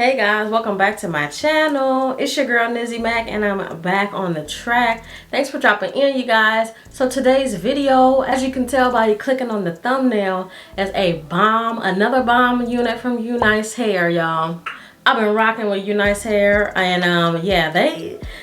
Hey guys, welcome back to my channel. It's your girl Nizzymacllc and I'm back on the track. Thanks for dropping in, you guys. So today's video, as you can tell by clicking on the thumbnail, is another bomb unit from UNICE hair, y'all. I've been rocking with UNICE hair, and yeah,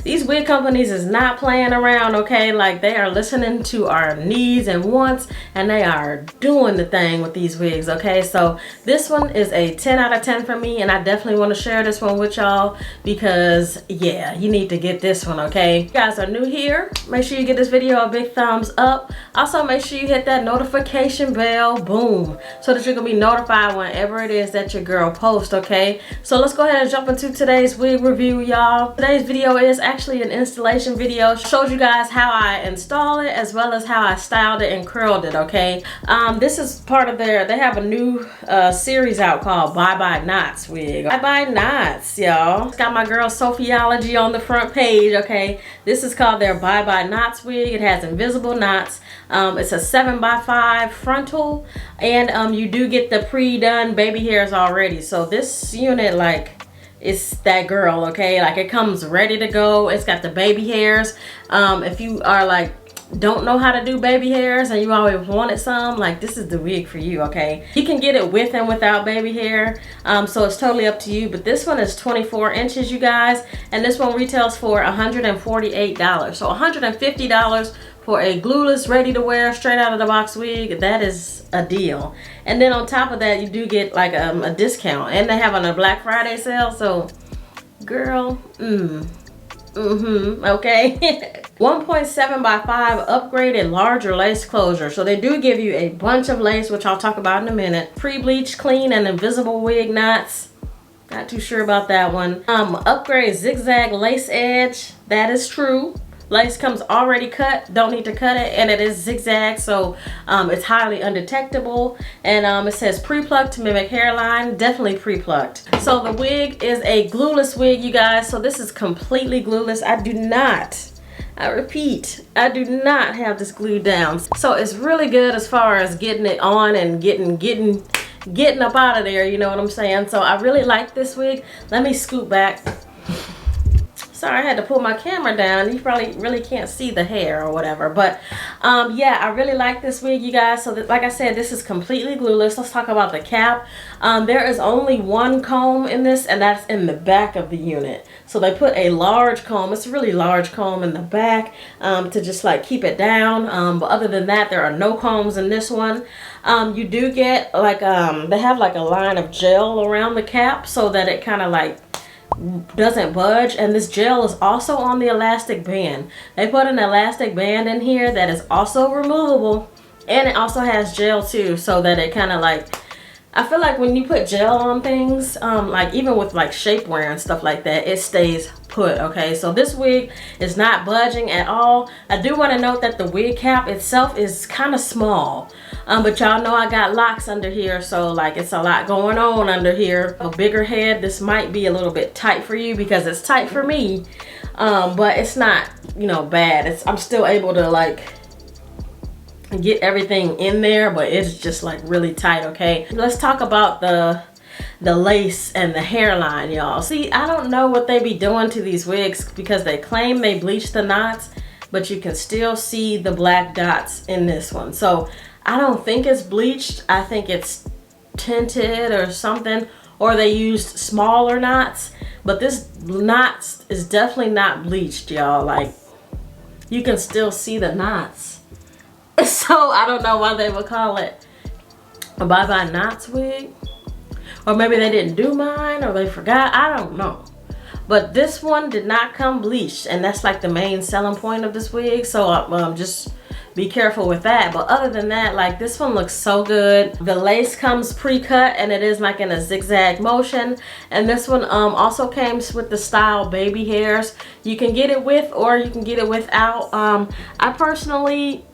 these wig companies is not playing around, okay? Like, they are listening to our needs and wants, and they are doing the thing with these wigs, okay? So this one is a 10 out of 10 for me, and I definitely want to share this one with y'all because, yeah, you need to get this one, okay? If you guys are new here, make sure you give this video a big thumbs up. Also, make sure you hit that notification bell, boom, so that you're going to be notified whenever it is that your girl posts, okay? So let's go ahead and jump into today's wig review, y'all. Today's video is actually an installation video. Shows you guys how I install it as well as how I styled it and curled it, okay? This is part of they have a new series out called Babyyyy Knots wig. Babyyyy Knots, y'all. It's got my girl Sophiology on the front page, okay? This is called their Babyyyy Knots wig. It has invisible knots. It's a 7x5 frontal, and you do get the pre-done baby hairs already. So this unit, like, it's that girl, okay? Like, it comes ready to go. It's got the baby hairs. If you are like don't know how to do baby hairs and you always wanted some, like, this is the wig for you, okay? You can get it with and without baby hair, so it's totally up to you. But this one is 24 inches, you guys, and this one retails for $148. So $150 for a glueless, ready to wear, straight out of the box wig. That is a deal. And then on top of that, you do get like a discount, and they have on a Black Friday sale. So girl, okay. 1.7x5 upgraded larger lace closure. So they do give you a bunch of lace, which I'll talk about in a minute. Pre-bleached, clean, and invisible wig knots. Not too sure about that one. Upgrade zigzag lace edge. That is true. Lace comes already cut, don't need to cut it, and it is zigzag, so it's highly undetectable. And it says pre-plucked to mimic hairline, definitely pre-plucked. So the wig is a glueless wig, you guys. So this is completely glueless. I repeat, I do not have this glued down. So it's really good as far as getting it on and getting up out of there, you know what I'm saying? So I really like this wig. Let me scoot back. Sorry, I had to pull my camera down. You probably really can't see the hair or whatever, but yeah, I really like this wig, you guys. So like I said, this is completely glueless. Let's talk about the cap. There is only one comb in this, and that's in the back of the unit. So they put a large comb, it's a really large comb in the back, to just like keep it down. But other than that, there are no combs in this one. You do get like they have like a line of gel around the cap so that it kind of like doesn't budge, and this gel is also on the elastic band. They put an elastic band in here that is also removable, and it also has gel too, so that it kind of like, I feel like when you put gel on things, like even with like shapewear and stuff like that, it stays put, okay? So this wig is not budging at all. I do want to note that the wig cap itself is kind of small, but y'all know I got locks under here, so like it's a lot going on under here. A bigger head, this might be a little bit tight for you because it's tight for me, but it's not, you know, bad. I'm still able to like get everything in there, but it's just like really tight, okay? Let's talk about the lace and the hairline, y'all. See, I don't know what they be doing to these wigs because they claim they bleach the knots, but you can still see the black dots in this one. So I don't think it's bleached. I think it's tinted or something, or they used smaller knots, but this knots is definitely not bleached, y'all. Like, you can still see the knots. So I don't know why they would call it a Babyyyy Knots wig, or maybe they didn't do mine, or they forgot. I don't know, but this one did not come bleached, and that's like the main selling point of this wig. So just be careful with that. But other than that, like, this one looks so good. The lace comes pre-cut, and it is like in a zigzag motion. And this one also came with the style baby hairs. You can get it with, or you can get it without. I personally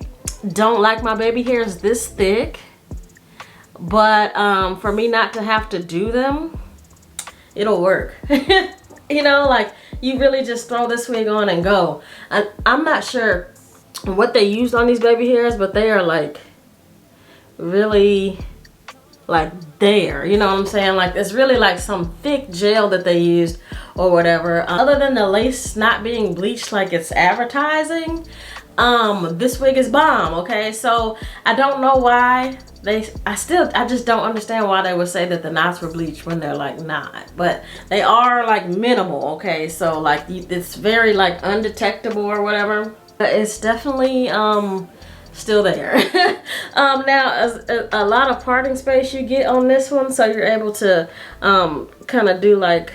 don't like my baby hairs this thick, but for me not to have to do them, it'll work. You know, like, you really just throw this wig on and go. I'm not sure what they used on these baby hairs, but they are like really like there, you know what I'm saying? Like it's really like some thick gel that they used or whatever. Other than the lace not being bleached like it's advertising, this wig is bomb. Okay, so I don't know why I just don't understand why they would say that the knots were bleached when they're like not, but they are like minimal. Okay, so like it's very like undetectable or whatever, but it's definitely still there. Now a lot of parting space you get on this one, so you're able to kind of do like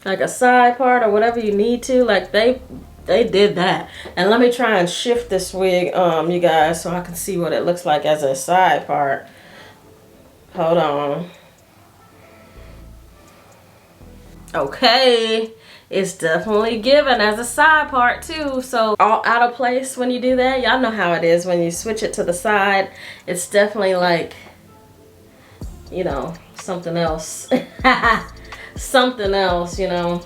a side part or whatever you need to. Like they did that. And let me try and shift this wig, you guys, so I can see what it looks like as a side part. Hold on. Okay, it's definitely given as a side part too. So all out of place when you do that. Y'all know how it is when you switch it to the side. It's definitely like, you know, something else. Something else, you know.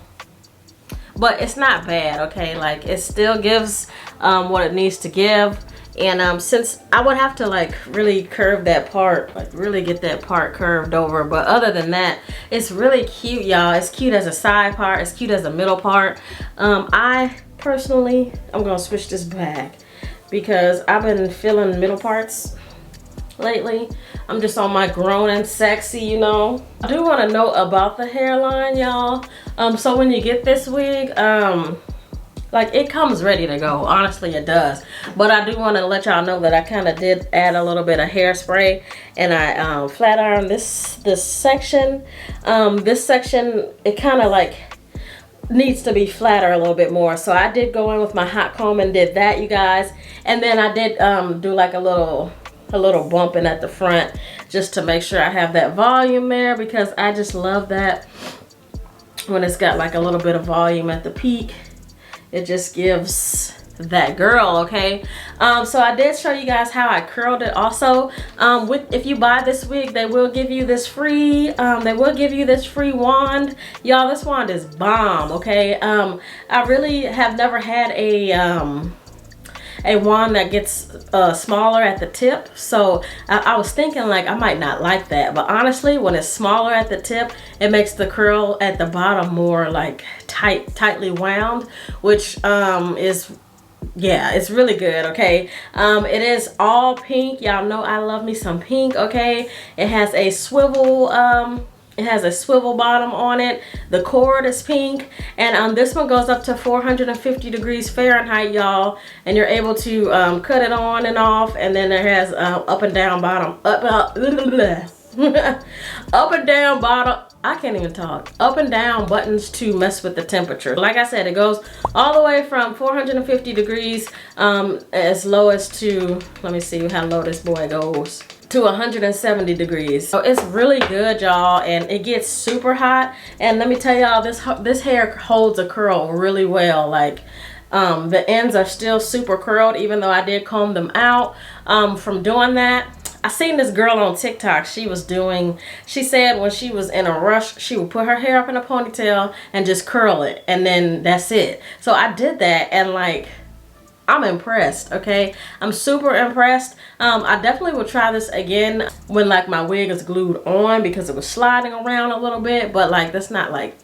But it's not bad, okay? Like it still gives what it needs to give. And since I would have to like really curve that part, like really get that part curved over, but other than that, it's really cute, y'all. It's cute as a side part, it's cute as a middle part. I personally, I'm gonna switch this back because I've been feeling middle parts lately. I'm just on my grown and sexy, you know. I do want to know about the hairline, y'all. So when you get this wig, like it comes ready to go. Honestly, it does. But I do want to let y'all know that I kind of did add a little bit of hairspray, and I flat ironed this section. This section, it kind of like needs to be flatter a little bit more. So I did go in with my hot comb and did that, you guys. And then I did do like a little bumping at the front just to make sure I have that volume there, because I just love that when it's got like a little bit of volume at the peak. It just gives that girl, okay? So I did show you guys how I curled it also. If you buy this wig, they will give you this free wand. Y'all, this wand is bomb, okay? I really have never had a wand that gets smaller at the tip, so I was thinking like I might not like that, but honestly when it's smaller at the tip, it makes the curl at the bottom more like tightly wound, which is, yeah, it's really good, okay? It is all pink. Y'all know I love me some pink, okay? It has a swivel bottom on it. The cord is pink, and this one goes up to 450 degrees Fahrenheit, y'all, and you're able to cut it on and off. And then it has up and down bottom, up and down bottom, I can't even talk, up and down buttons to mess with the temperature. Like I said, it goes all the way from 450 degrees as low as to, let me see how low this boy goes, to 170 degrees. So it's really good, y'all, and it gets super hot. And let me tell y'all, this hair holds a curl really well. Like the ends are still super curled, even though I did comb them out from doing that. I seen this girl on TikTok. She said when she was in a rush, she would put her hair up in a ponytail and just curl it, and then that's it. So I did that, and like, I'm impressed, okay? I'm super impressed. I definitely will try this again when like my wig is glued on, because it was sliding around a little bit, but like that's not like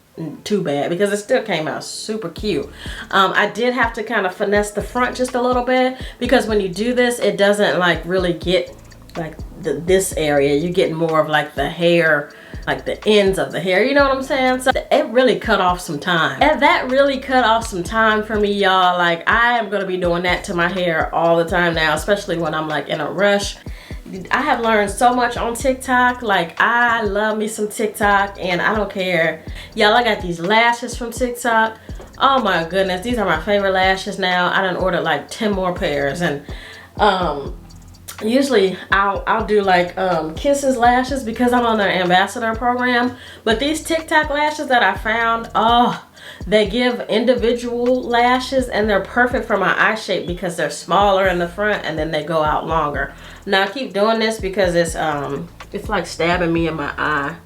too bad because it still came out super cute. I did have to kind of finesse the front just a little bit, because when you do this, it doesn't like really get like this area. You get more of like the hair, like the ends of the hair, you know what I'm saying? So it really cut off some time, and that really cut off some time for me, y'all. Like I am gonna be doing that to my hair all the time now, especially when I'm like in a rush. I have learned so much on TikTok. Like I love me some TikTok, and I don't care, y'all. I got these lashes from TikTok. Oh my goodness, these are my favorite lashes now. I done ordered like 10 more pairs, and usually I'll do like Kisses lashes because I'm on their ambassador program. But these TikTok lashes that I found, oh, they give individual lashes, and they're perfect for my eye shape because they're smaller in the front and then they go out longer. Now I keep doing this because it's like stabbing me in my eye,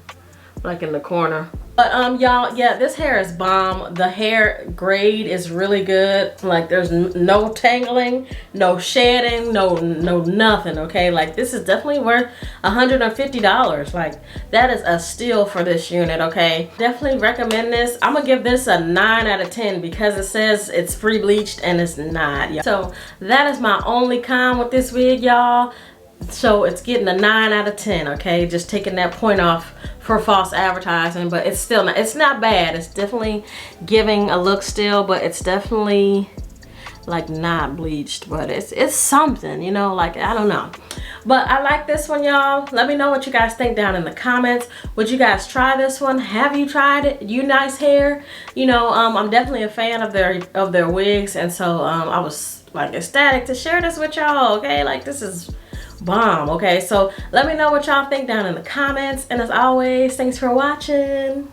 like in the corner. But y'all, yeah, this hair is bomb. The hair grade is really good. Like there's no tangling, no shedding, no nothing, okay? Like this is definitely worth $150. Like that is a steal for this unit, okay? Definitely recommend this. I'm gonna give this a 9 out of 10 because it says it's pre-bleached and it's not. Yeah. So that is my only con with this wig, y'all. So it's getting a 9 out of 10, okay? Just taking that point off for false advertising, but it's still not, it's not bad. It's definitely giving a look still, but it's definitely like not bleached, but it's something, you know, like I don't know. But I like this one, y'all. Let me know what you guys think down in the comments. Would you guys try this one? Have you tried it? UNICE hair? You know, I'm definitely a fan of their wigs, and so I was like ecstatic to share this with y'all, okay? Like this is bomb, okay? So let me know what y'all think down in the comments, and as always, thanks for watching.